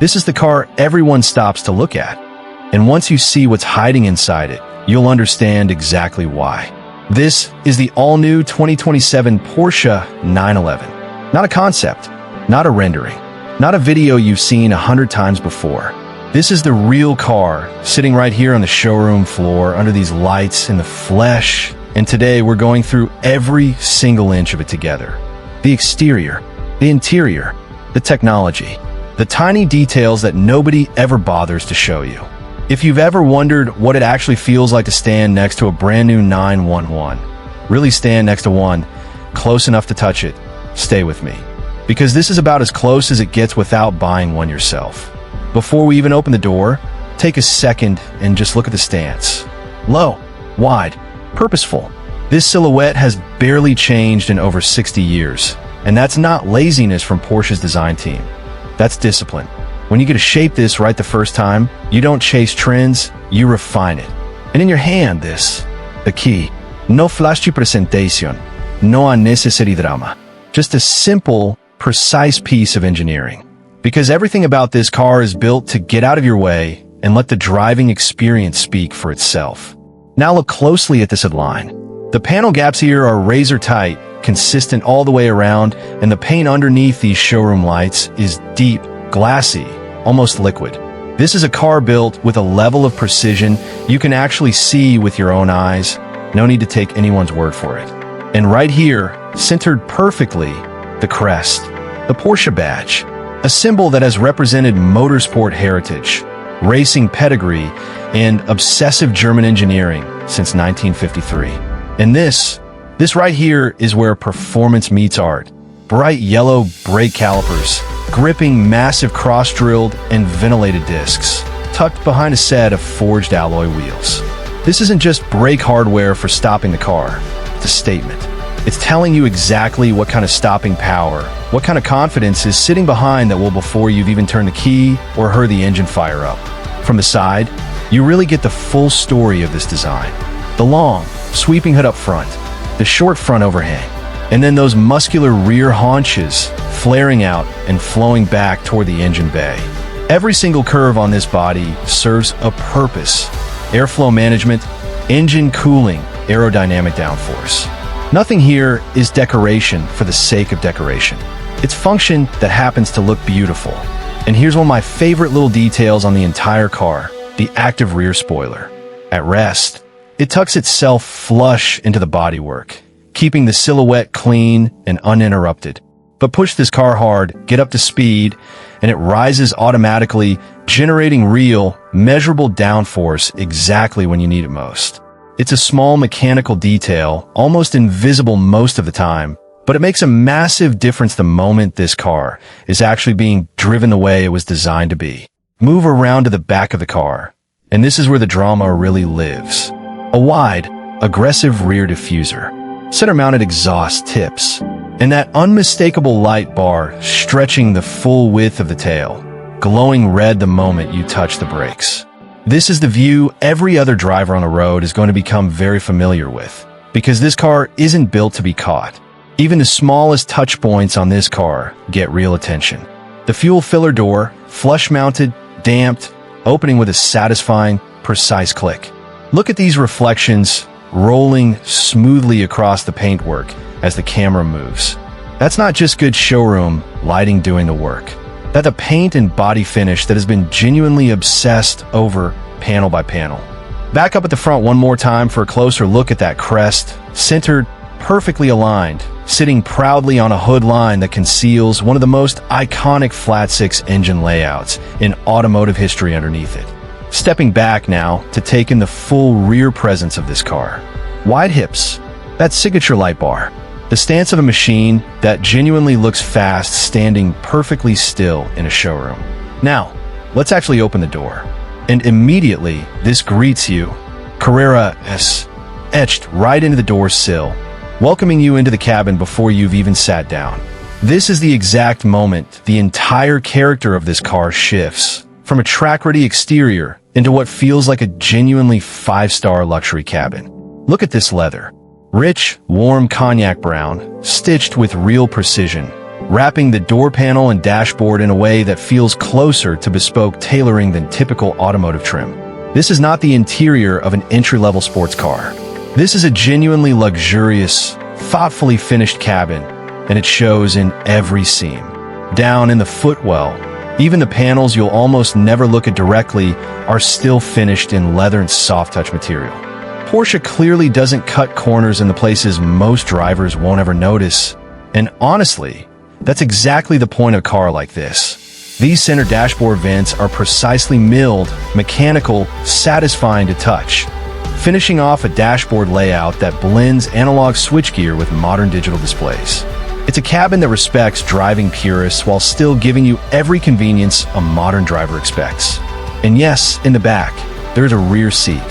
This is the car everyone stops to look at. And once you see what's hiding inside it, you'll understand exactly why. This is the all-new 2027 Porsche 911. Not a concept, not a rendering, not a video you've seen 100 times before. This is the real car, sitting right here on the showroom floor under these lights in the flesh. And today we're going through every single inch of it together. The exterior, the interior, the technology, the tiny details that nobody ever bothers to show you. If you've ever wondered what it actually feels like to stand next to a brand new 911, really stand next to one, close enough to touch it, stay with me. Because this is about as close as it gets without buying one yourself. Before we even open the door, take a second and just look at the stance. Low, wide, purposeful. This silhouette has barely changed in over 60 years. And that's not laziness from Porsche's design team. That's discipline. When you get to shape this right the first time, you don't chase trends, you refine it. And in your hand, the key. No flashy presentation, no unnecessary drama. Just a simple, precise piece of engineering. Because everything about this car is built to get out of your way and let the driving experience speak for itself. Now look closely at this headline. The panel gaps here are razor tight, consistent all the way around, and the paint underneath these showroom lights is deep, glassy, almost liquid. This is a car built with a level of precision you can actually see with your own eyes. No need to take anyone's word for it. And right here, centered perfectly, the crest, the Porsche badge, a symbol that has represented motorsport heritage, racing pedigree, and obsessive German engineering since 1953. And this right here is where performance meets art. Bright yellow brake calipers, gripping massive cross-drilled and ventilated discs, tucked behind a set of forged alloy wheels. This isn't just brake hardware for stopping the car. It's a statement. It's telling you exactly what kind of stopping power, what kind of confidence is sitting behind that will before you've even turned the key or heard the engine fire up. From the side, you really get the full story of this design. The long, sweeping hood up front, the short front overhang, and then those muscular rear haunches flaring out and flowing back toward the engine bay. Every single curve on this body serves a purpose. Airflow management, engine cooling, aerodynamic downforce. Nothing here is decoration for the sake of decoration. It's function that happens to look beautiful. And here's one of my favorite little details on the entire car, the active rear spoiler. At rest, it tucks itself flush into the bodywork, keeping the silhouette clean and uninterrupted. But push this car hard, get up to speed, and it rises automatically, generating real, measurable downforce exactly when you need it most. It's a small mechanical detail, almost invisible most of the time, but it makes a massive difference the moment this car is actually being driven the way it was designed to be. Move around to the back of the car, and this is where the drama really lives. A wide, aggressive rear diffuser, center-mounted exhaust tips, and that unmistakable light bar stretching the full width of the tail, glowing red the moment you touch the brakes. This is the view every other driver on the road is going to become very familiar with, because this car isn't built to be caught. Even the smallest touch points on this car get real attention. The fuel filler door, flush-mounted, damped, opening with a satisfying, precise click. Look at these reflections rolling smoothly across the paintwork as the camera moves. That's not just good showroom lighting doing the work. That's a paint and body finish that has been genuinely obsessed over panel by panel. Back up at the front one more time for a closer look at that crest, centered, perfectly aligned, sitting proudly on a hood line that conceals one of the most iconic flat-six engine layouts in automotive history underneath it. Stepping back now to take in the full rear presence of this car. Wide hips, that signature light bar, the stance of a machine that genuinely looks fast standing perfectly still in a showroom. Now, let's actually open the door. And immediately, this greets you, Carrera S, etched right into the door sill, welcoming you into the cabin before you've even sat down. This is the exact moment the entire character of this car shifts, from a track-ready exterior into what feels like a genuinely 5-star luxury cabin. Look at this leather. Rich, warm cognac brown, stitched with real precision, wrapping the door panel and dashboard in a way that feels closer to bespoke tailoring than typical automotive trim. This is not the interior of an entry-level sports car. This is a genuinely luxurious, thoughtfully finished cabin, and it shows in every seam. Down in the footwell, even the panels you'll almost never look at directly are still finished in leather and soft-touch material. Porsche clearly doesn't cut corners in the places most drivers won't ever notice, and honestly, that's exactly the point of a car like this. These center dashboard vents are precisely milled, mechanical, satisfying to touch, finishing off a dashboard layout that blends analog switchgear with modern digital displays. It's a cabin that respects driving purists while still giving you every convenience a modern driver expects. And yes, in the back, there's a rear seat.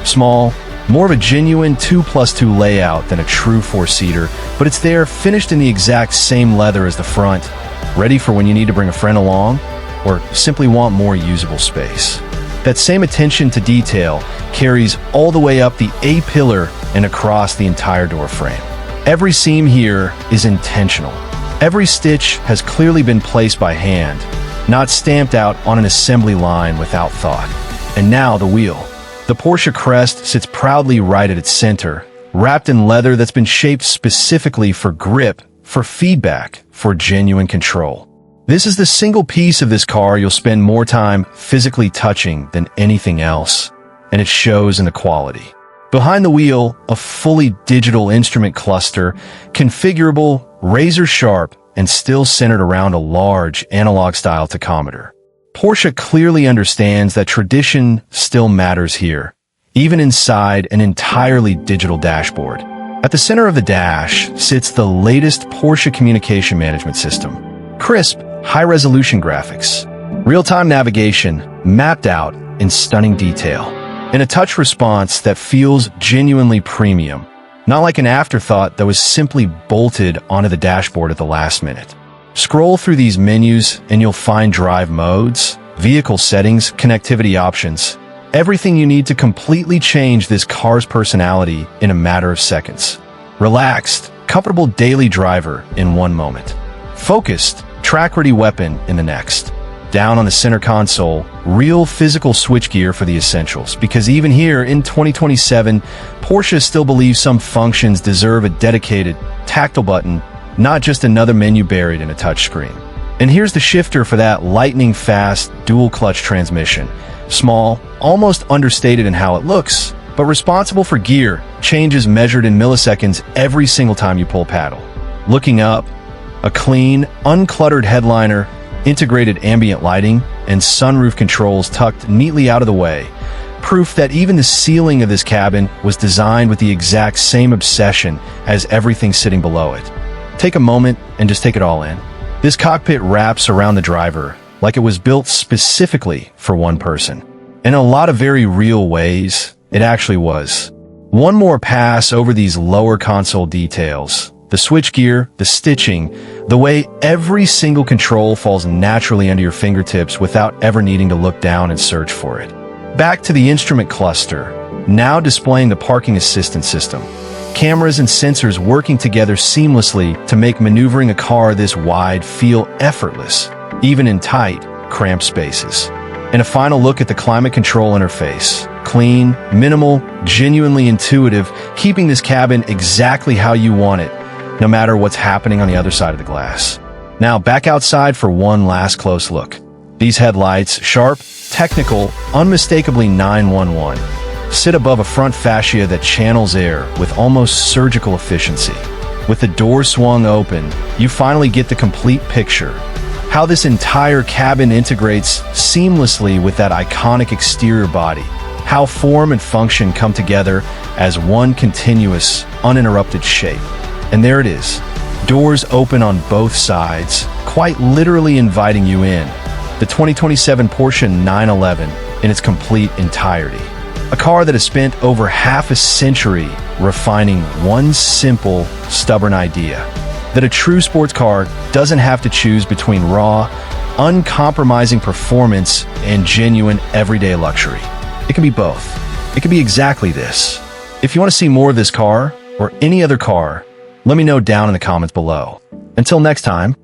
Small, more of a genuine 2+2 layout than a true 4-seater, but it's there finished in the exact same leather as the front, ready for when you need to bring a friend along or simply want more usable space. That same attention to detail carries all the way up the A-pillar and across the entire door frame. Every seam here is intentional. Every stitch has clearly been placed by hand, not stamped out on an assembly line without thought. And now the wheel. The Porsche crest sits proudly right at its center, wrapped in leather that's been shaped specifically for grip, for feedback, for genuine control. This is the single piece of this car you'll spend more time physically touching than anything else, and it shows in the quality. Behind the wheel, a fully digital instrument cluster, configurable, razor-sharp, and still centered around a large analog-style tachometer. Porsche clearly understands that tradition still matters here, even inside an entirely digital dashboard. At the center of the dash sits the latest Porsche communication management system. Crisp, high-resolution graphics, real-time navigation mapped out in stunning detail, and a touch response that feels genuinely premium, not like an afterthought that was simply bolted onto the dashboard at the last minute. Scroll through these menus and you'll find drive modes, vehicle settings, connectivity options, everything you need to completely change this car's personality in a matter of seconds. Relaxed, comfortable daily driver in one moment. Focused, track-ready weapon in the next. Down on the center console, real physical switchgear for the essentials, because even here in 2027, Porsche still believes some functions deserve a dedicated, tactile button, not just another menu buried in a touchscreen. And here's the shifter for that lightning-fast, dual-clutch transmission. Small, almost understated in how it looks, but responsible for gear changes measured in milliseconds every single time you pull paddle. Looking up, a clean, uncluttered headliner, integrated ambient lighting, and sunroof controls tucked neatly out of the way. Proof that even the ceiling of this cabin was designed with the exact same obsession as everything sitting below it. Take a moment and just take it all in. This cockpit wraps around the driver like it was built specifically for one person. In a lot of very real ways, it actually was. One more pass over these lower console details. The switchgear, the stitching, the way every single control falls naturally under your fingertips without ever needing to look down and search for it. Back to the instrument cluster, now displaying the parking assistance system. Cameras and sensors working together seamlessly to make maneuvering a car this wide feel effortless, even in tight, cramped spaces. And a final look at the climate control interface. Clean, minimal, genuinely intuitive, keeping this cabin exactly how you want it, no matter what's happening on the other side of the glass. Now back outside for one last close look. These headlights, sharp, technical, unmistakably 911, sit above a front fascia that channels air with almost surgical efficiency. With the door swung open, you finally get the complete picture. How this entire cabin integrates seamlessly with that iconic exterior body. How form and function come together as one continuous, uninterrupted shape. And there it is. Doors open on both sides, quite literally inviting you in. The 2027 Porsche 911 in its complete entirety. A car that has spent over half a century refining one simple, stubborn idea. That a true sports car doesn't have to choose between raw, uncompromising performance and genuine everyday luxury. It can be both. It can be exactly this. If you want to see more of this car, or any other car, let me know down in the comments below. Until next time,